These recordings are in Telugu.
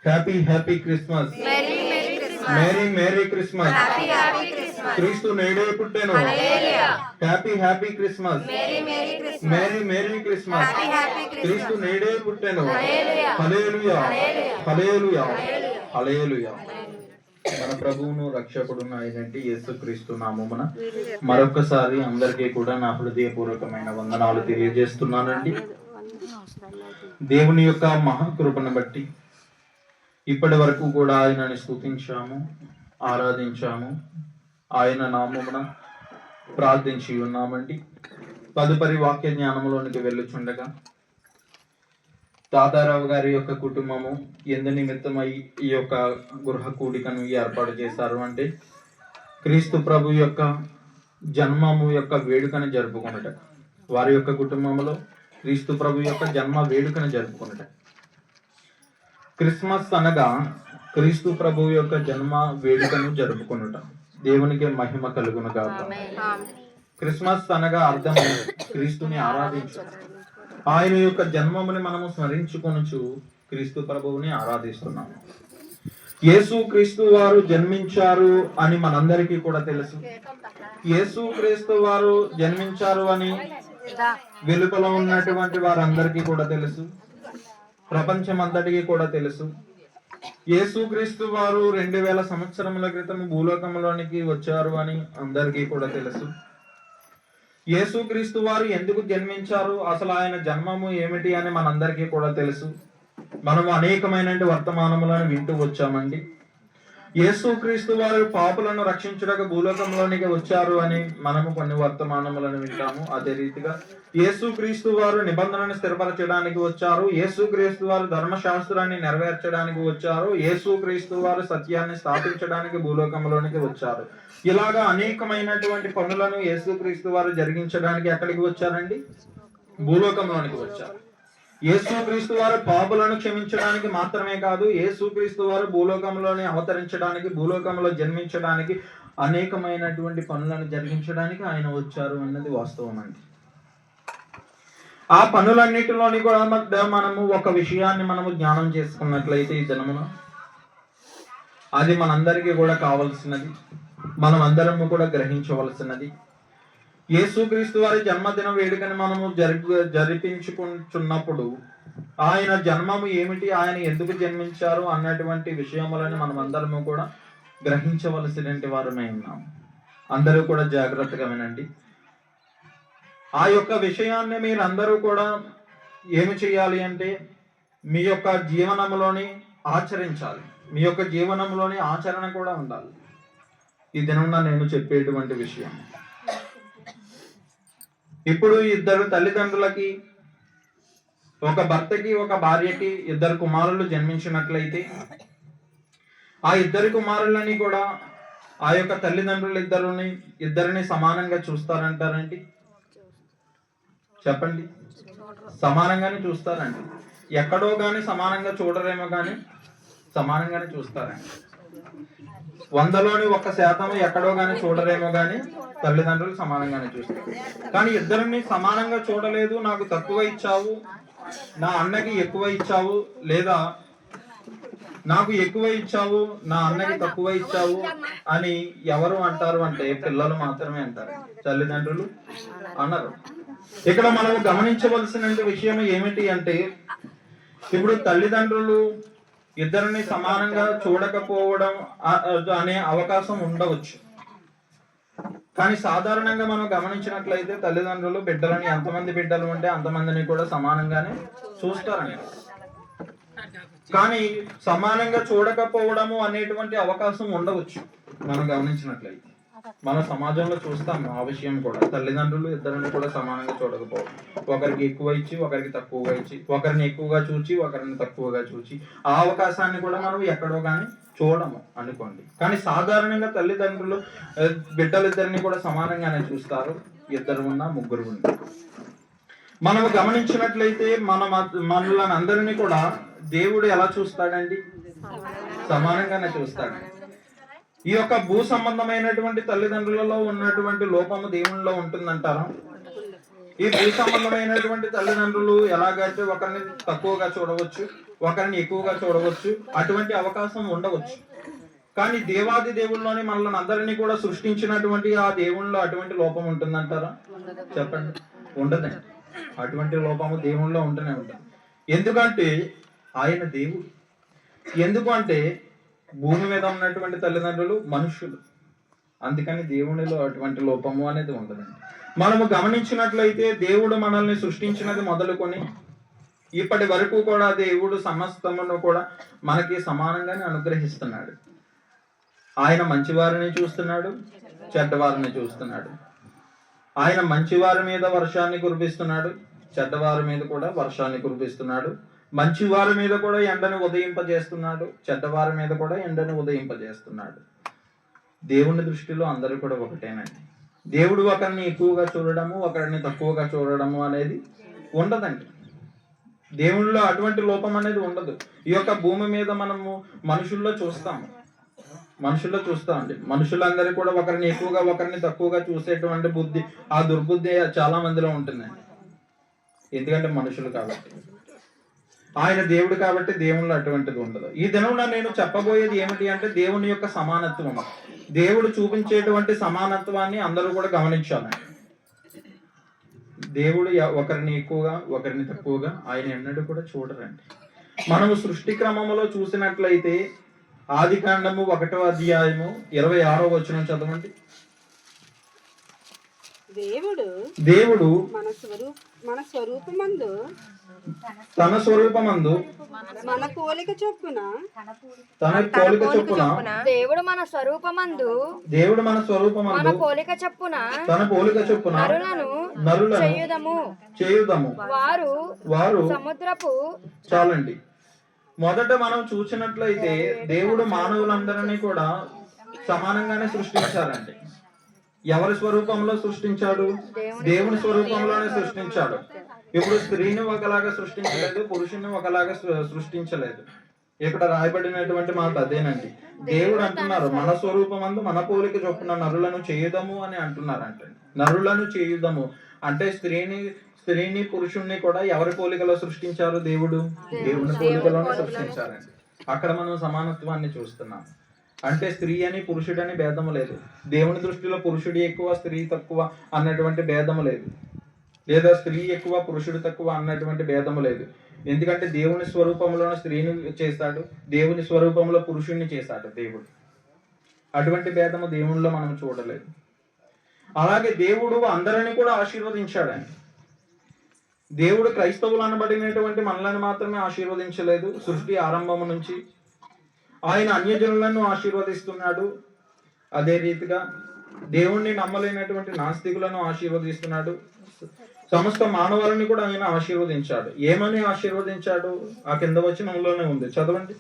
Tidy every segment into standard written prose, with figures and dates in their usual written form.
Happy Christmas. Merry Christmas. క్రీస్తు నేడే పుట్టెను. Happy Christmas. Merry Christmas. క్రీస్తు నేడే పుట్టెను. హల్లెలూయా హల్లెలూయా హల్లెలూయా. మన ప్రభువును రక్షకుడును అయినట్టి యేసుక్రీస్తు నామమున మరొకసారి అందరికీ కూడా నా హృదయపూర్వకమైన వందనాలు తెలియజేస్తున్నానండి. దేవుని యొక్క మహాకృపను బట్టి ఇప్పటి వరకు కూడా ఆయనని స్తుతించాము, ఆరాధించాము, ఆయన నామమున ప్రార్థించి ఉన్నామండి. తదుపరి వాక్య జ్ఞానంలోనికి వెళ్ళుచుండగా దాదారావు గారి యొక్క కుటుంబము ఎందు నిమిత్తమై ఈ యొక్క గృహ కూడికను ఏర్పాటు చేశారు అంటే క్రీస్తు ప్రభు యొక్క జన్మము యొక్క వేడుకను జరుపుకున్నట. వారి యొక్క కుటుంబంలో క్రీస్తు ప్రభు యొక్క జన్మ వేడుకను జరుపుకున్నట. క్రిస్మస్ అనగా క్రీస్తు ప్రభు యొక్క జన్మ వేడుకను జరుపుకున్నట. దేవునికి మహిమ కలుగును గాక. క్రిస్మస్ అనగా అర్థం క్రీస్తుని ఆరాధించు. ఆయన యొక్క జన్మముని మనము స్మరించుకొనుచు క్రీస్తు ప్రభువుని ఆరాధిస్తున్నాము. యేసు క్రీస్తు వారు జన్మించారు అని మనందరికీ కూడా తెలుసు. యేసు క్రీస్తు వారు జన్మించారు అని వెలుపల ఉన్నటువంటి వారందరికీ కూడా తెలుసు. ప్రపంచమంతటికి కూడా తెలుసు. యేసుక్రీస్తు వారు 2000 సంవత్సరముల క్రితం భూలోకంలోనికి వచ్చారు అని అందరికీ కూడా తెలుసు. యేసుక్రీస్తు వారు ఎందుకు జన్మించారు, అసలు ఆయన జన్మము ఏమిటి అని మనందరికీ కూడా తెలుసు. మనము అనేకమైన వర్తమానములను వింటూ వచ్చామండి. యేసుక్రీస్తు వారు పాపులను రక్షించుటకు భూలోకంలోనికి వచ్చారు అని మనము కొన్ని వర్తమానములను వింటాము. అదే రీతిగా యేసుక్రీస్తు వారు నిబంధనను స్థిరపరచడానికి వచ్చారు. యేసుక్రీస్తు వారు ధర్మశాస్త్రాన్ని నెరవేర్చడానికి వచ్చారు. యేసుక్రీస్తు వారు సత్యాన్ని స్థాపించడానికి భూలోకంలోనికి వచ్చారు. ఇలాగా అనేకమైనటువంటి పనులను యేసుక్రీస్తు వారు జరిగించడానికి ఎక్కడికి వచ్చారండి? భూలోకంలోనికి వచ్చారు. యేసుక్రీస్తు వారు పాపులను క్షమించడానికి మాత్రమే కాదు, యేసుక్రీస్తు వారు భూలోకంలోనే అవతరించడానికి, భూలోకంలో జన్మించడానికి, అనేకమైనటువంటి పనులను జరిగించడానికి ఆయన వచ్చారు అన్నది వాస్తవం అండి. ఆ పనులన్నిటిలోని కూడా మనము ఒక విషయాన్ని మనము జ్ఞానం చేసుకున్నట్లయితే ఈ దినమున అది మనందరికీ కూడా కావలసినది, మనం అందరము కూడా గ్రహించవలసినది. యేసుక్రీస్తు వారి జన్మదిన వేడుకని మనము జరిపించుకుంటున్నప్పుడు ఆయన జన్మము ఏమిటి, ఆయన ఎందుకు జన్మించారు అన్నటువంటి విషయములను మనం అందరము కూడా గ్రహించవలసినటువంటి వారమై ఉన్నాము. అందరూ కూడా జాగ్రత్తగా వినండి. ఆ యొక్క విషయాన్ని మీరు అందరూ కూడా ఏమి చేయాలి అంటే మీ యొక్క జీవనంలోని ఆచరించాలి. మీ యొక్క జీవనంలోని ఆచరణ కూడా ఉండాలి. ఈ దినంలో నేను చెప్పేటువంటి విషయం, ఇప్పుడు ఇద్దరు తల్లిదండ్రులకి, ఒక భర్తకి ఒక భార్యకి 2 కుమారులు జన్మించినట్లయితే ఆ 2 కుమారులని కూడా ఆ యొక్క తల్లిదండ్రులు ఇద్దరిని సమానంగా చూస్తారంటారండి? చెప్పండి. సమానంగానే చూస్తారండి. ఎక్కడో కానీ సమానంగా చూడరేమో కానీ సమానంగానే చూస్తారండి. 100లోని 1% ఎక్కడో కానీ చూడరేమో కానీ తల్లిదండ్రులు సమానంగానే చూస్తారు. కానీ ఇద్దరిని సమానంగా చూడలేదు, నాకు తక్కువ ఇచ్చావు, నా అన్నకి ఎక్కువ ఇచ్చావు, లేదా నాకు ఎక్కువ ఇచ్చావు నా అన్నకి తక్కువ ఇచ్చావు అని ఎవరు అంటారు అంటే పిల్లలు మాత్రమే అంటారు, తల్లిదండ్రులు అన్నారు. ఇక్కడ మనం గమనించవలసిన విషయం ఏమిటి అంటే ఇప్పుడు తల్లిదండ్రులు ఇద్దరిని సమానంగా చూడకపోవడం అనే అవకాశం ఉండవచ్చు. కానీ సాధారణంగా మనం గమనించినట్లయితే తల్లిదండ్రులు బిడ్డలని, ఎంతమంది బిడ్డలు ఉంటే అంతమందిని కూడా సమానంగానే చూస్తారని. కానీ సమానంగా చూడకపోవడము అనేటువంటి అవకాశం ఉండవచ్చు. మనం గమనించినట్లయితే మన సమాజంలో చూస్తాము ఆ విషయం కూడా. తల్లిదండ్రులు ఇద్దరిని కూడా సమానంగా చూడకపోవడం, ఒకరికి ఎక్కువ ఇచ్చి ఒకరికి తక్కువగా ఇచ్చి, ఒకరిని ఎక్కువగా చూచి ఒకరిని తక్కువగా చూచి, ఆ అవకాశాన్ని కూడా మనం ఎక్కడో కానీ చూడము అనుకోండి. కానీ సాధారణంగా తల్లిదండ్రులు బిడ్డలిద్దరిని కూడా సమానంగానే చూస్తారు, 2 ఉన్నా 3 ఉన్నా. మనం గమనించినట్లయితే మనల్ని అందరినీ కూడా దేవుడు ఎలా చూస్తాడండి? సమానంగానే చూస్తాడు. ఈ యొక్క భూ సంబంధమైనటువంటి తల్లిదండ్రులలో ఉన్నటువంటి లోపము దేవునిలో ఉంటుందంటారా? ఈ భూ సంబంధమైనటువంటి తల్లిదండ్రులు ఎలాగైతే ఒకరిని తక్కువగా చూడవచ్చు, ఒకరిని ఎక్కువగా చూడవచ్చు, అటువంటి అవకాశం ఉండవచ్చు. కానీ దేవాది దేవుళ్ళలోని మనల్ని అందరినీ కూడా సృష్టించినటువంటి ఆ దేవుళ్ళలో అటువంటి లోపం ఉంటుందంటారా? చెప్పండి, ఉండదండి. అటువంటి లోపము దేవుళ్ళలో ఉంటూనే ఉంటుంది. ఎందుకంటే ఆయన దేవుడు. ఎందుకు అంటే భూమి మీద ఉన్నటువంటి తల్లిదండ్రులు మనుషులు, అందుకని దేవునిలో అటువంటి లోపము అనేది ఉండదండి. మనము గమనించినట్లయితే దేవుడు మనల్ని సృష్టించినది మొదలుకొని ఇప్పటి వరకు కూడా దేవుడు సమస్తమును కూడా మనకి సమానంగానే అనుగ్రహిస్తున్నాడు. ఆయన మంచివారిని చూస్తున్నాడు, చెడ్డవారిని చూస్తున్నాడు. ఆయన మంచివారి మీద వర్షాన్ని కురిపిస్తున్నాడు, చెడ్డవారి మీద కూడా వర్షాన్ని కురిపిస్తున్నాడు. మంచివారి మీద కూడా ఎండను ఉదయింపజేస్తున్నాడు, చెడ్డవారి మీద కూడా ఎండను ఉదయింపజేస్తున్నాడు. దేవుని దృష్టిలో అందరూ కూడా ఒకటేనండి. దేవుడు ఒకరిని ఎక్కువగా చూడడము, ఒకరిని తక్కువగా చూడడము అనేది ఉండదండి. దేవుళ్ళలో అటువంటి లోపం అనేది ఉండదు. ఈ యొక్క భూమి మీద మనము మనుషుల్లో చూస్తామండి. మనుషులందరూ కూడా ఒకరిని ఎక్కువగా ఒకరిని తక్కువగా చూసేటువంటి బుద్ధి, ఆ దుర్బుద్ధి చాలా మందిలో ఉంటుందండి. ఎందుకంటే మనుషులు కాబట్టి. ఆయన దేవుడు కాబట్టి దేవుళ్ళు అటువంటిది ఉండదు. ఈ దినంలో నేను చెప్పబోయేది ఏమిటి అంటే దేవుని యొక్క సమానత్వం. దేవుడు చూపించేటువంటి సమానత్వాన్ని అందరూ కూడా గమనించాలండి. దేవుడు ఒకరిని ఎక్కువగా ఒకరిని తక్కువగా ఆయన ఎన్నడూ కూడా చూడరండి. మనము సృష్టి క్రమంలో చూసినట్లయితే ఆదికాండము 1వ అధ్యాయము 26వ వచనం చదవండి. దేవుడు మన స్వరూపమందు తన స్వరూపమందు మన పోలిక చొప్పున దేవుడు మన స్వరూపమందు మన పోలిక చొప్పున తన పోలిక చొప్పున నరులను చేయుదము. వారు సముద్రపు చాలండి. మొదట మనం చూసినట్లయితే దేవుడు మానవులందరినీ కూడా సమానంగానే సృష్టించారండి. ఎవరి స్వరూపంలో సృష్టించాడు? దేవుని స్వరూపంలోనే సృష్టించాడు. ఇప్పుడు స్త్రీని ఒకలాగా సృష్టించలేదు, పురుషుని ఒకలాగా సృష్టించలేదు. ఇక్కడ రాయబడినటువంటి మాట అదేనండి. దేవుడు అంటున్నారు మన స్వరూపమందు మన పోలిక చొప్పున నరులను చేయుదము అని అంటున్నారంటే. నరులను చేయుదము అంటే స్త్రీని పురుషుణ్ణి కూడా ఎవరి పోలికలో సృష్టించారు? దేవుని పోలికలోనే సృష్టించారండి. అక్కడ మనం సమానత్వాన్ని చూస్తున్నాం. అంటే స్త్రీ అని పురుషుడని భేదము లేదు. దేవుని దృష్టిలో పురుషుడు ఎక్కువ స్త్రీ తక్కువ అన్నటువంటి భేదము లేదు, లేదా స్త్రీ ఎక్కువ పురుషుడు తక్కువ అన్నటువంటి భేదము లేదు. ఎందుకంటే దేవుని స్వరూపంలో స్త్రీని చేశాడు, దేవుని స్వరూపంలో పురుషుణ్ణి చేశాడు దేవుడు. అటువంటి భేదము దేవునిలో మనం చూడలేదు. అలాగే దేవుడు అందరిని కూడా ఆశీర్వదించాడండి. దేవుడు క్రైస్తవులు అనబడినటువంటి మనల్ని మాత్రమే ఆశీర్వదించలేదు. సృష్టి ఆరంభము నుంచి ఆయన అన్యజనులను ఆశీర్వదిస్తున్నాడు. అదే రీతిగా దేవుణ్ణి నమ్మలేనటువంటి నాస్తికులను ఆశీర్వదిస్తున్నాడు. సమస్త మానవాళిని కూడా ఆయన ఆశీర్వదించాడు. ఏమని ఆశీర్వదించాడు? ఆ కింద వచనంలోనే ఉంది, చదవండి.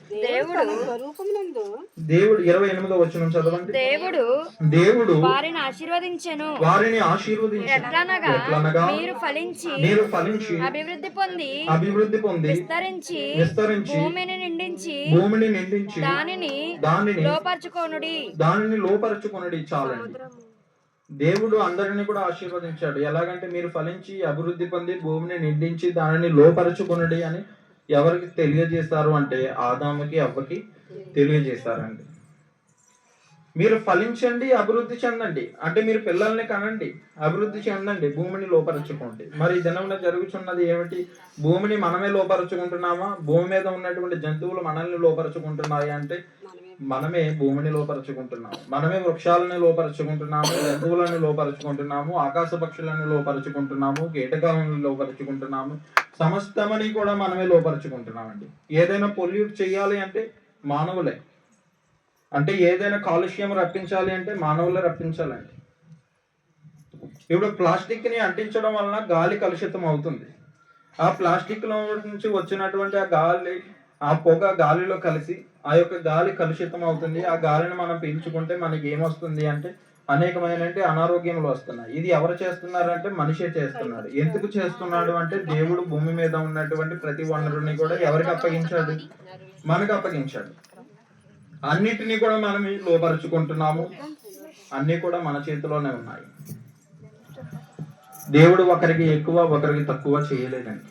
దేవుడు 28వ వచనం చదవండి. దేవుడు వారిని ఆశీర్వదించెను. ఎట్లనగా మీరు ఫలించి అభివృద్ధి పొంది విస్తరించి భూమిని నిండించి దానిని లోపరచుకొనుడి. చాలండి. దేవుడు అందరిని కూడా ఆశీర్వదించాడు. ఎలాగంటే మీరు ఫలించి అభివృద్ధి పొంది భూమిని నిండించి దానిని లోపరచుకొనుడి అని ఎవరికి తెలియజేస్తారు అంటే ఆదాముకి అవ్వకి తెలియజేస్తారండి. మీరు ఫలించండి, అభివృద్ధి చెందండి అంటే మీరు పిల్లల్ని కనండి, అభివృద్ధి చెందండి, భూమిని లోపరచుకోండి. మరి ఈ దినంలో జరుగుతున్నది ఏమిటి? భూమిని మనమే లోపరచుకుంటున్నామా? భూమి మీద ఉన్నటువంటి జంతువులు మనల్ని లోపరచుకుంటున్నాయి అంటే మనమే భూమిని లోపరచుకుంటున్నాము, మనమే వృక్షాలను లోపరచుకుంటున్నాము, జంతువులను లోపరచుకుంటున్నాము, ఆకాశ పక్షులను లోపరచుకుంటున్నాము, కీటకాలను లోపరచుకుంటున్నాము. సమస్తమని కూడా మనమే లోపరచుకుంటున్నామండి. ఏదైనా పొల్యూట్ చేయాలి అంటే మానవులే, అంటే ఏదైనా కాలుష్యం రప్పించాలి అంటే మానవులే రప్పించాలండి. ఇప్పుడు ప్లాస్టిక్ ని అంటించడం వలన గాలి కలుషితం అవుతుంది. ఆ ప్లాస్టిక్ లో నుంచి వచ్చినటువంటి ఆ పొగ గాలిలో కలిసి ఆ యొక్క గాలి కలుషితం అవుతుంది. ఆ గాలిని మనం పీల్చుకుంటే మనకి ఏమొస్తుంది అంటే అనేకమైన అనారోగ్యములు వస్తున్నాయి. ఇది ఎవరు చేస్తున్నారంటే మనిషే చేస్తున్నాడు. ఎందుకు చేస్తున్నాడు అంటే దేవుడు భూమి మీద ఉన్నటువంటి ప్రతి వనరుని కూడా ఎవరికి అప్పగించాడు? మనకు అప్పగించాడు. అన్నిటినీ కూడా మనం లోపరుచుకుంటున్నాము. అన్ని కూడా మన చేతిలోనే ఉన్నాయి. దేవుడు ఒకరికి ఎక్కువ ఒకరికి తక్కువ చేయలేదండి.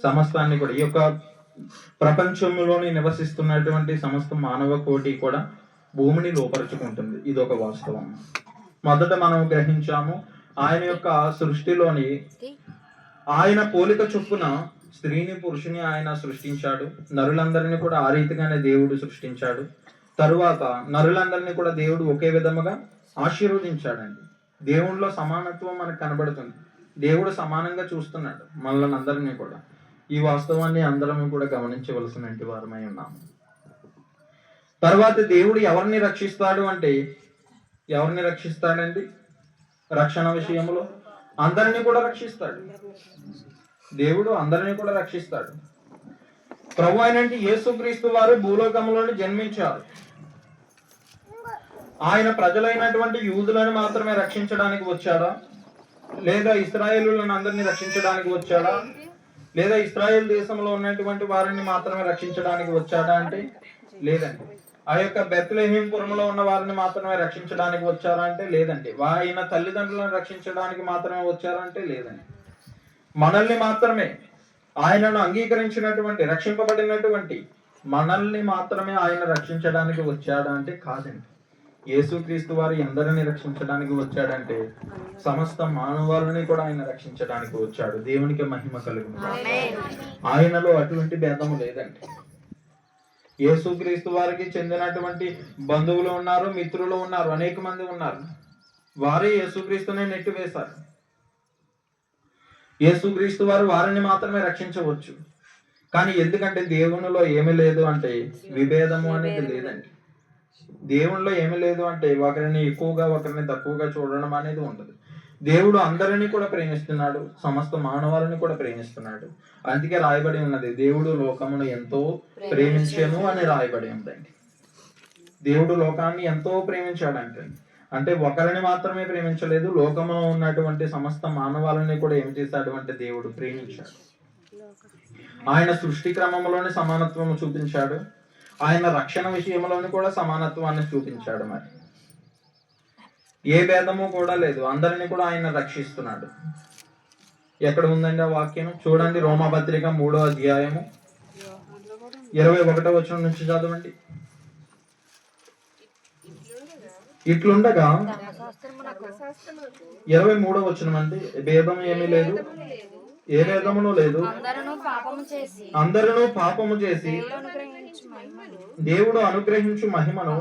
సమస్తాన్ని కూడా ఈ యొక్క ప్రపంచంలోని నివసిస్తున్నటువంటి సమస్త మానవ కోటి కూడా భూమిని లోపరుచుకుంటుంది. ఇది ఒక వాస్తవం. మొదట మనం గ్రహించాము, ఆయన యొక్క సృష్టిలోని ఆయన పోలిక చొప్పున స్త్రీని పురుషుని ఆయన సృష్టించాడు. నరులందరినీ కూడా ఆ రీతిగానే దేవుడు సృష్టించాడు. తరువాత నరులందరినీ కూడా దేవుడు ఒకే విధముగా ఆశీర్వదించాడండి. దేవునిలో సమానత్వం మనకు కనబడుతుంది. దేవుడు సమానంగా చూస్తున్నాడు మనల్ని అందరినీ కూడా. ఈ వాస్తవాన్ని అందరం కూడా గమనించవలసిన వారమై ఉన్నాము. తర్వాత దేవుడు ఎవరిని రక్షిస్తాడు అంటే, ఎవరిని రక్షిస్తాడండి? రక్షణ విషయంలో అందరినీ కూడా రక్షిస్తాడు. దేవుడు అందరినీ కూడా రక్షిస్తాడు. ప్రభు అయినంటే యేసుక్రీస్తు వారు భూలోకంలోని జన్మించారు. ఆయన ప్రజలైనటువంటి యూదులను మాత్రమే రక్షించడానికి వచ్చాడా, లేదా ఇశ్రాయేలులను అందరినీ రక్షించడానికి వచ్చాడా, లేదా ఇశ్రాయేల్ దేశంలో ఉన్నటువంటి వారిని మాత్రమే రక్షించడానికి వచ్చాడా అంటే లేదండి. ఆ యొక్క బెత్లెహేం పురంలో ఉన్న వారిని మాత్రమే రక్షించడానికి వచ్చారా అంటే లేదండి. ఆయన తల్లిదండ్రులను రక్షించడానికి మాత్రమే వచ్చారంటే లేదండి. మనల్ని మాత్రమే, ఆయనను అంగీకరించినటువంటి రక్షింపబడినటువంటి మనల్ని మాత్రమే ఆయన రక్షించడానికి వచ్చాడా అంటే కాదండి. యేసుక్రీస్తు వారు ఎందరిని రక్షించడానికి వచ్చాడంటే సమస్త మానవాళిని కూడా ఆయన రక్షించడానికి వచ్చాడు. దేవునికి మహిమ కలుగును. ఆయనలో అటువంటి భేదము లేదండి. యేసుక్రీస్తు వారికి చెందినటువంటి బంధువులు ఉన్నారు, మిత్రులు ఉన్నారు, అనేక మంది ఉన్నారు. వారే యేసుక్రీస్తుని నెట్టివేశారు. యేసుక్రీస్తు వారు వారిని మాత్రమే రక్షించవచ్చు. కానీ ఎందుకంటే దేవునిలో ఏమీ లేదు అంటే విభేదము అనేది లేదండి. దేవునిలో ఏమీ లేదు అంటే ఒకరిని ఎక్కువగా ఒకరిని తక్కువగా చూడడం అనేది ఉండదు. దేవుడు అందరినీ కూడా ప్రేమిస్తున్నాడు, సమస్త మానవాళిని కూడా ప్రేమిస్తున్నాడు. అందుకే రాయబడి ఉన్నది, దేవుడు లోకమును ఎంతో ప్రేమించెను అని రాయబడి ఉందండి. దేవుడు లోకాన్ని ఎంతో ప్రేమించాడంటే, అంటే ఒకరిని మాత్రమే ప్రేమించలేదు, లోకములో ఉన్నటువంటి సమస్త మానవాళిని కూడా ఏం చేశాడు అంటే దేవుడు ప్రేమించాడు. ఆయన సృష్టి క్రమంలోని సమానత్వం చూపించాడు. ఆయన రక్షణ విషయంలోని కూడా సమానత్వాన్ని చూపించాడు. మరి ఏ భేదము కూడా లేదు, అందరినీ కూడా ఆయన రక్షిస్తున్నాడు. ఎక్కడ ఉందండి ఆ వాక్యం? చూడండి, రోమాపత్రిక 3వ అధ్యాయము 21వ వచనం నుంచి చదవండి. ఇట్లుండగా 23వ వచనం అండి, భేదం ఏమీ లేదు, ఏ భేదమును లేదు, అందరూ పాపము చేసి దేవుడు అనుగ్రహించు మహిమను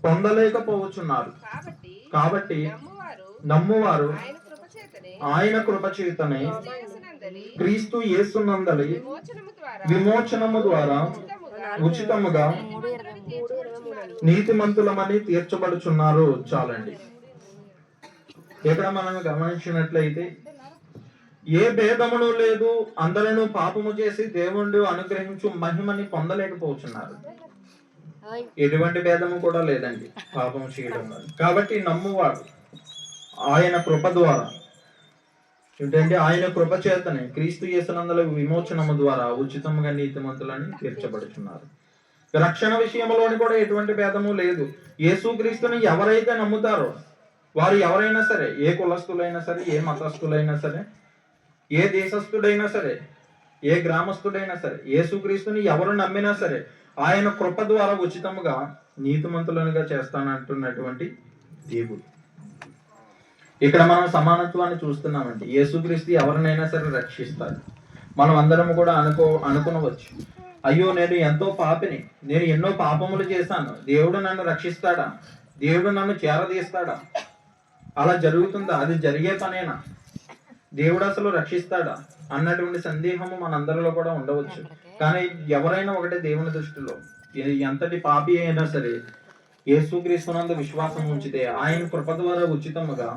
పొందలేకపోవచ్చున్నారు. కాబట్టి నమ్మువారు ఆయన కృపచేతనే క్రీస్తు యేసునందలి విమోచనము ద్వారా ఉచితముగా నీతిమంతులమని తీర్చబడుచున్నారు. చాలండి. ఇక్కడ మనం గమనించినట్లయితే ఏ భేదమును లేదు, అందరూ పాపము చేసి దేవుడు అనుగ్రహించు మహిమని పొందలేకపోతున్నారు. ఎటువంటి భేదము కూడా లేదండి పాపము చేయడం వల్ల. కాబట్టి నమ్మువాడు ఆయన కృప ద్వారా, ఏంటంటే ఆయన కృప చేతనే క్రీస్తు యేసునందల విమోచనము ద్వారా ఉచితంగా నీతిమంతులని తీర్చబడుతున్నారు. రక్షణ విషయంలోని కూడా ఎటువంటి భేదము లేదు. యేసుక్రీస్తుని ఎవరైతే నమ్ముతారో వారు ఎవరైనా సరే, ఏ కులస్తులైనా సరే, ఏ మతస్థులైనా సరే, ఏ దేశస్థుడైనా సరే, ఏ గ్రామస్తుడైనా సరే, యేసుక్రీస్తుని ఎవరు నమ్మినా సరే ఆయన కృప ద్వారా ఉచితముగా నీతిమంతులనుగా చేస్తానంటున్నటువంటి దేవుడు. ఇక్కడ మనం సమానత్వాన్ని చూస్తున్నామండి. యేసుక్రీస్తు ఎవరినైనా సరే రక్షిస్తాడు. మనం అందరం కూడా అనుకునవచ్చు, అయ్యో నేను ఎంతో పాపిని, నేను ఎన్నో పాపములు చేశాను, దేవుడు నన్ను రక్షిస్తాడా, దేవుడు నన్ను చేరదీస్తాడా? అలా జరుగుతుందా? అది జరిగే పనేనా? దేవుడు అసలు రక్షిస్తాడా అన్నటువంటి సందేహము మనందరిలో కూడా ఉండవచ్చు. కానీ ఎవరైనా ఒకటే, దేవుని దృష్టిలో ఎంతటి పాపి అయినా సరే యేసుక్రీస్తునందు విశ్వాసం ఉంచితే ఆయన కృప ద్వారా ఉచితముగా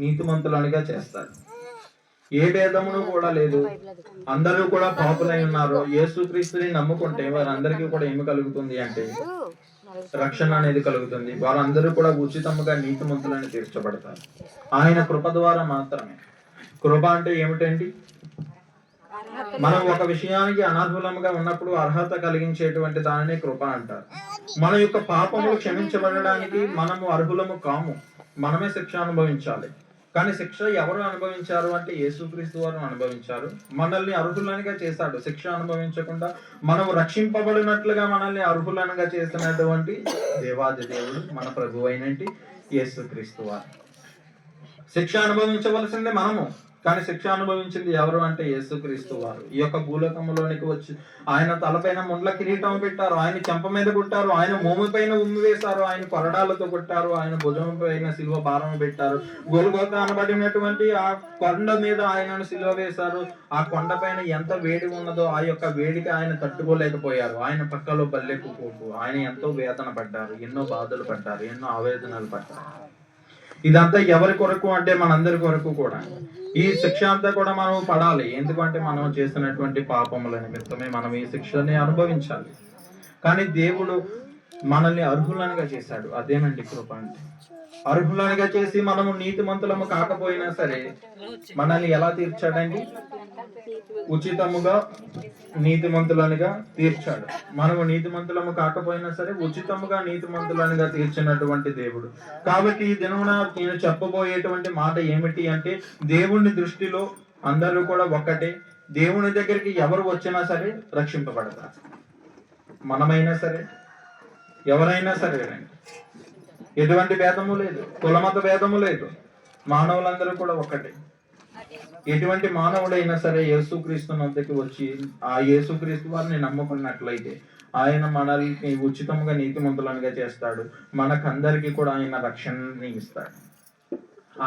నీతిమంతులనుగా చేస్తాడు. ఏ భేదమును కూడా లేదు, అందరూ కూడా పాపులై ఉన్నారు. యేసుక్రీస్తుని నమ్ముకుంటే వారందరికీ కూడా ఏమి కలుగుతుంది అంటే రక్షణ అనేది కలుగుతుంది. వారందరూ కూడా ఉచితముగా నీతిమంతులని తీర్చబడతారు ఆయన కృప ద్వారా మాత్రమే. కృప అంటే ఏమిటండి? మనం ఒక విషయానికి అనర్హులముగా ఉన్నప్పుడు అర్హత కలిగించేటువంటి దానిని కృప అంటారు. మన యొక్క పాపములు క్షమించబడడానికి మనము అర్హులము కాము, మనమే శిక్ష అనుభవించాలి. కానీ శిక్ష ఎవరు అనుభవించారు అంటే యేసుక్రీస్తు వారు అనుభవించారు. మనల్ని అర్హులనిగా చేశాడు. శిక్ష అనుభవించకుండా మనము రక్షింపబడినట్లుగా మనల్ని అర్హులనుగా చేసినటువంటి దేవాది దేవుడు మన ప్రభు అయినటి యేసుక్రీస్తు వారు. శిక్ష అనుభవించవలసిందే మనము, కానీ శిక్ష అనుభవించింది ఎవరు అంటే యేసుక్రీస్తు వారు. ఈ యొక్క భూలోకంలోనికి వచ్చి ఆయన తలపైన ముండ్ల కిరీటం పెట్టారు, ఆయన చెంప మీద కొట్టారు, ఆయన మోము పైన ఉమ్మి వేశారు, ఆయన కొరడాలతో కొట్టారు, ఆయన భుజం పైన సిలువ భారం పెట్టారు, గొల్గొతా అనబడినటువంటి ఆ కొండ మీద ఆయనను సిలువ వేశారు. ఆ కొండ పైన ఎంత వేడి ఉన్నదో ఆ యొక్క వేడికి ఆయన తట్టుకోలేకపోయారు. ఆయన పక్కలో బల్లెక్కుపోకు ఆయన ఎంతో వేదన పడ్డారు, ఎన్నో బాధలు పడ్డారు, ఎన్నో ఆవేదనలు పడ్డారు. ఇదంతా ఎవరి కొరకు అంటే మనందరి కొరకు కూడా. ఈ శిక్ష అంతా కూడా మనం పడాలి. ఎందుకంటే మనం చేసినటువంటి పాపముల నిమిత్తమే మనం ఈ శిక్షని అనుభవించాలి. కానీ దేవుడు మనల్ని అర్హులనుగా చేశాడు. అదేనండి కృప అంటే. అర్హులనుగా చేసి మనము నీతిమంతులము కాకపోయినా సరే మనల్ని ఎలా తీర్చాడండి? ఉచితముగా నీతిమంతులనుగా తీర్చాడు. మనము నీతిమంతులము కాకపోయినా సరే ఉచితముగా నీతిమంతులనుగా తీర్చినటువంటి దేవుడు. కాబట్టి ఈ దినమున నేను చెప్పబోయేటువంటి మాట ఏమిటి అంటే, దేవుని దృష్టిలో అందరూ కూడా ఒక్కటే. దేవుని దగ్గరికి ఎవరు వచ్చినా సరే రక్షింపబడతారు. మనమైనా సరే ఎవరైనా సరే, ఎటువంటి భేదము లేదు, కులమత భేదము లేదు, మానవులందరూ కూడా ఒక్కటే. ఎటువంటి మానవుడైనా సరే యేసుక్రీస్తు వద్దకు వచ్చి ఆ యేసుక్రీస్తు వారిని నమ్ముకున్నట్లయితే ఆయన మనల్ని ఉచితంగా నీతిమంతులనుగా చేస్తాడు. మనకందరికీ కూడా ఆయన రక్షణని ఇస్తాడు.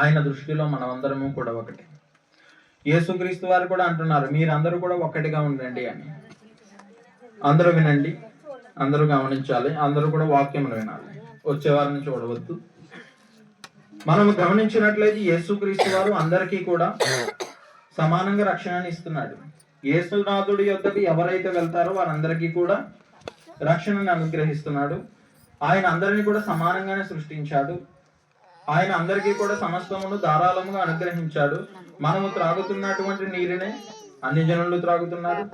ఆయన దృష్టిలో మనమందరము కూడా ఒకటి. యేసుక్రీస్తు వారు కూడా అంటున్నారు, మీరందరూ కూడా ఒక్కటిగా ఉండండి అని. అందరూ వినండి, అందరూ గమనించాలి, అందరూ కూడా వాక్యమును వినాలి, వచ్చేవారిని చూడవద్దు. మనము గమనించినట్లయితే యేసుక్రీస్తు వారు అందరికీ కూడా సమానంగా రక్షణని ఇస్తున్నాడు. యేసునాథుడి యొద్దకు ఎవరైతే వెళ్తారో వారందరికీ కూడా రక్షణని అనుగ్రహిస్తున్నాడు. ఆయన అందరినీ కూడా సమానంగానే సృష్టించాడు. ఆయన అందరికీ కూడా సమస్తమును ధారాళముగా అనుగ్రహించాడు. మనము త్రాగుతున్నటువంటి నీరునే అన్ని జనులు త్రాగుతున్నారు.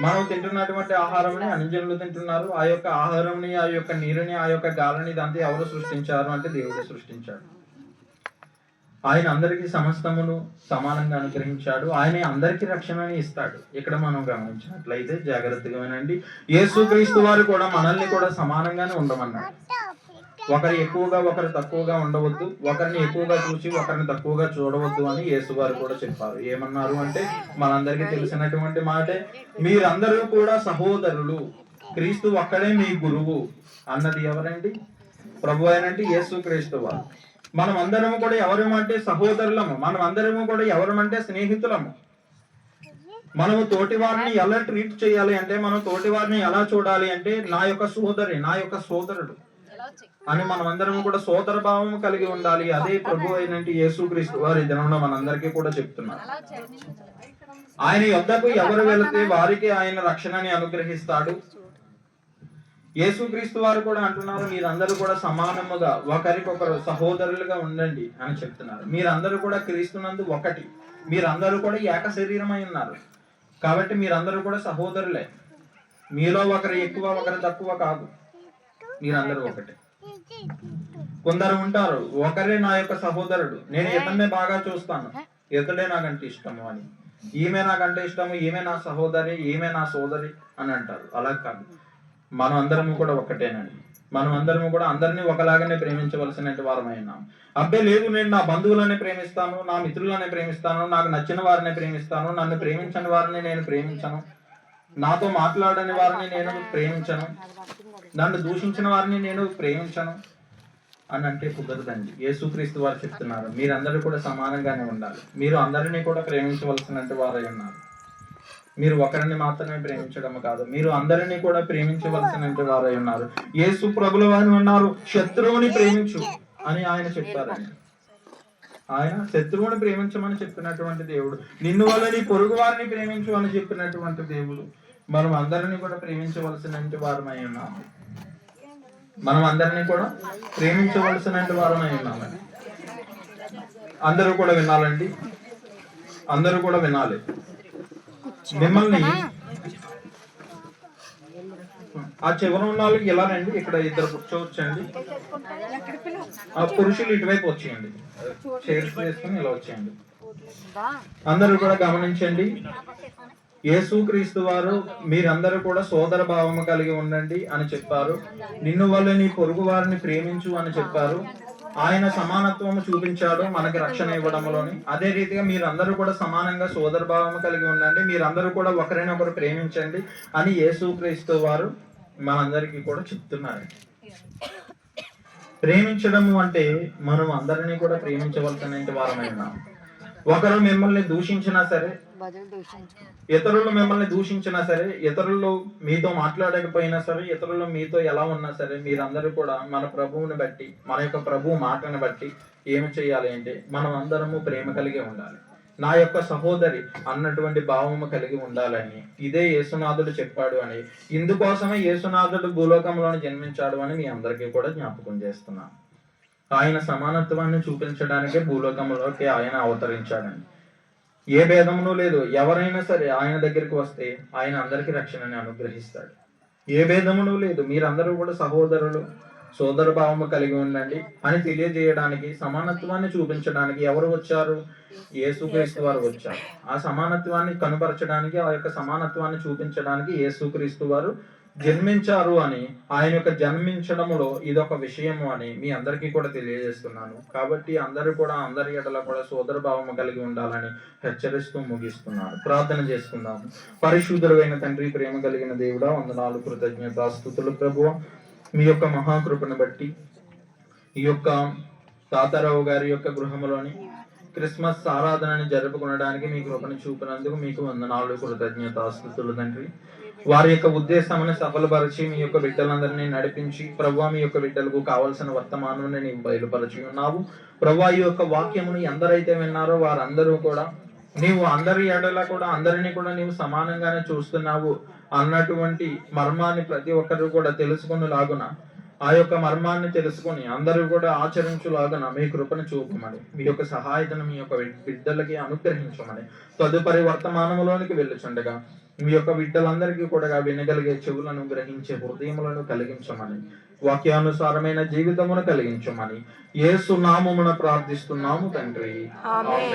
మనం తింటున్నటువంటి ఆహారంని అన్ని జనులు తింటున్నారు. ఆ యొక్క ఆహారంని, ఆ యొక్క నీరుని, ఆ యొక్క గాలిని ఇదంతా ఎవరు సృష్టించారు అంటే దేవుడే సృష్టించాడు. ఆయన అందరికీ సమస్తమును సమానంగా అనుగ్రహించాడు. ఆయన అందరికీ రక్షణని ఇస్తాడు. ఇక్కడ మనం గమనించినట్లయితే జాగ్రత్తగా వినండి, యేసుక్రీస్తు వారు కూడా మనల్ని కూడా సమానంగానే ఉండమన్నాడు. ఒకరు ఎక్కువగా ఒకరు తక్కువగా ఉండవద్దు, ఒకరిని ఎక్కువగా చూసి ఒకరిని తక్కువగా చూడవద్దు అని యేసు వారు కూడా చెప్పారు. ఏమన్నారు అంటే మనందరికీ తెలిసినటువంటి మాటే, మీరందరూ కూడా సహోదరులు, క్రీస్తు ఒక్కడే మీ గురువు అన్నది ఎవరండి? ప్రభు అయినంటే యేసుక్రీస్తు వారు. మనం అందరము కూడా ఎవరమంటే సహోదరులము, మనం అందరము కూడా ఎవరమంటే స్నేహితులము. మనము తోటి వారిని ఎలా ట్రీట్ చేయాలి అంటే, మనం తోటి వారిని ఎలా చూడాలి అంటే నా యొక్క సోదరి, నా యొక్క సోదరుడు అని మనం అందరం కూడా సోదర భావం కలిగి ఉండాలి. అదే ప్రభు అయినటువంటి యేసుక్రీస్తు వారి దినంలో మనందరికీ కూడా చెప్తున్నారు. ఆయన యొద్దకు ఎవరు వెళితే వారికి ఆయన రక్షణని అనుగ్రహిస్తాడు. యేసుక్రీస్తు వారు కూడా అంటున్నారు, మీరందరూ కూడా సమానముగా ఒకరికొకరు సహోదరులుగా ఉండండి అని చెప్తున్నారు. మీరందరూ కూడా క్రీస్తునందు ఒకటి, మీరందరూ కూడా ఏక శరీరమై ఉన్నారు. కాబట్టి మీరందరూ కూడా సహోదరులే. మీలో ఒకరు ఎక్కువ ఒకరు తక్కువ కాదు, మీరందరూ ఒకటే. కొందరు ఉంటారు, ఒకరే నా యొక్క సహోదరుడు, నేను ఇతన్నే బాగా చూస్తాను, ఇతడే నాకంటే ఇష్టము అని, ఈమె నాకంటే ఇష్టము, ఈమె నా సహోదరి, ఈమె నా సోదరి అని అంటారు. అలా కాదు, మనం అందరము కూడా ఒక్కటేనండి. మనం అందరము కూడా అందరినీ ఒకలాగానే ప్రేమించవలసిన వారమై ఉన్నాం. అబ్బే లేదు, నేను నా బంధువులనే ప్రేమిస్తాను, నా మిత్రులనే ప్రేమిస్తాను, నాకు నచ్చిన వారిని ప్రేమిస్తాను, నన్ను ప్రేమించని వారిని నేను ప్రేమించను, నాతో మాట్లాడని వారిని నేను ప్రేమించను, నన్ను దూషించిన వారిని నేను ప్రేమించను అని అంటే కుదరదండి. యేసుక్రీస్తు వారు చెప్తున్నారు, మీరందరూ కూడా సమానంగానే ఉండాలి. మీరు అందరినీ కూడా ప్రేమించవలసిన వారై ఉన్నారు. మీరు ఒకరిని మాత్రమే ప్రేమించడం కాదు, మీరు అందరినీ కూడా ప్రేమించవలసిన వారై ఉన్నారు. యేసు ప్రభుల వారు అన్నారు, శత్రువుని ప్రేమించు అని ఆయన చెప్పారండి. ఆయన శత్రువుని ప్రేమించమని చెప్పినటువంటి దేవుడు. నిన్ను వల్ల నీ పొరుగు వారిని ప్రేమించు అని చెప్పినటువంటి దేవుడు. మనం అందరినీ కూడా ప్రేమించవలసిన వారమై ఉన్నాము. మనం అందరినీ కూడా ప్రేమించవలసిన వారమై ఉన్నామని అందరూ కూడా వినాలండి, అందరూ కూడా వినాలి. మిమ్మల్ని ఆ చివర ఉన్న వాళ్ళకి ఇలా రండి, ఇక్కడ ఇద్దరు కూర్చోవచ్చండి. ఆ పురుషులు ఇటువైపు వచ్చేయండి, చైర్స్ వేసుకుని ఇలా వచ్చేయండి. అందరూ కూడా గమనించండి, యేసుక్రీస్తు వారు మీరందరూ కూడా సోదర భావము కలిగి ఉండండి అని చెప్పారు. నిన్ను వల్ల నీ పొరుగు వారిని ప్రేమించు అని చెప్పారు. ఆయన సమానత్వము చూపించాడు మనకి రక్షణ ఇవ్వడంలోని. అదే రీతిగా మీరందరూ కూడా సమానంగా సోదర భావము కలిగి ఉండండి, మీరందరూ కూడా ఒకరినొకరు ప్రేమించండి అని యేసుక్రీస్తు వారు మనందరికీ కూడా చెప్తున్నారు. ప్రేమించడము అంటే మనం అందరినీ కూడా ప్రేమించవలసిన వారమై ఉన్నాం. ఒకరు మిమ్మల్ని దూషించినా సరే, ఇతరులు మిమ్మల్ని దూషించినా సరే, ఇతరులు మీతో మాట్లాడకపోయినా సరే, ఇతరులు మీతో ఎలా ఉన్నా సరే, మీరందరూ కూడా మన ప్రభువుని బట్టి, మన యొక్క ప్రభువు మాటను బట్టి ఏమి చేయాలి అంటే మనం అందరము ప్రేమ కలిగి ఉండాలి. నా యొక్క సహోదరి అన్నటువంటి భావము కలిగి ఉండాలని ఇదే యేసునాథుడు చెప్పాడు అని, ఇందుకోసమే యేసునాథుడు భూలోకంలో జన్మించాడు అని మీ అందరికీ కూడా జ్ఞాపకం చేస్తున్నాను. ఆయన సమానత్వాన్ని చూపించడానికే భూలోకంలోకి ఆయన అవతరించాడని. ఏ భేదమును లేదు, ఎవరైనా సరే ఆయన దగ్గరికి వస్తే ఆయన అందరికీ రక్షణని అనుగ్రహిస్తాడు. ఏ భేదమును లేదు, మీరందరూ కూడా సహోదరులు, సోదర భావము కలిగి ఉండండి అని తెలియజేయడానికి, సమానత్వాన్ని చూపించడానికి ఎవరు వచ్చారు? యేసుక్రీస్తు వారు వచ్చారు. ఆ సమానత్వాన్ని కనుపరచడానికి, ఆ యొక్క సమానత్వాన్ని చూపించడానికి యేసుక్రీస్తు వారు జన్మించారు అని, ఆయన యొక్క జన్మించడములో ఇదొక విషయము అని మీ అందరికీ కూడా తెలియజేస్తున్నాను. కాబట్టి అందరూ కూడా అందరి ఎడల కూడా సోదర భావము కలిగి ఉండాలని హెచ్చరిస్తూ ముగిస్తున్నాను. ప్రార్థన చేసుకుందాము. పరిశుద్ధుడైన తండ్రి, ప్రేమ కలిగిన దేవుడా, వందనాలు, కృతజ్ఞతాస్తుతులు ప్రభువా. మీ యొక్క మహాకృపను బట్టి ఈ యొక్క తాతారావు గారి యొక్క గృహములోని క్రిస్మస్ ఆరాధనని జరుపుకునడానికి మీ కృపను చూపినందుకు మీకు వందనాలు, కృతజ్ఞతాస్తుతులు తండ్రి. వారి యొక్క ఉద్దేశాన్ని సఫలపరిచి మీ యొక్క బిడ్డలందరినీ నడిపించి ప్రభువా, మీ యొక్క బిడ్డలకు కావలసిన వర్తమానాన్ని నీవు బయలుపరిచి ఉన్నావు ప్రభువా. ఈ యొక్క వాక్యమును ఎందరైతే విన్నారో వారందరూ కూడా నీవు అందరి ఎడల కూడా అందరినీ కూడా నీవు సమానంగానే చూస్తున్నావు అన్నటువంటి మర్మాన్ని ప్రతి ఒక్కరు కూడా తెలుసుకునేలాగున, ఆ యొక్క మర్మాన్ని తెలుసుకుని అందరూ కూడా ఆచరించులాగున మీ కృపను చూపమని, మీ యొక్క సహాయతను మీ యొక్క బిడ్డలకి అనుగ్రహించమని, తదుపరి వర్తమానములోనికి వెళ్ళుచుండగా మీ యొక్క బిడ్డలందరికీ కూడా వినగలిగే చెవులను, గ్రహించే హృదయములను కలిగించమని, వాక్యానుసారమైన జీవితమును కలిగించమని యేసు నామమున ప్రార్థిస్తున్నాము తండ్రి. ఆమేన్.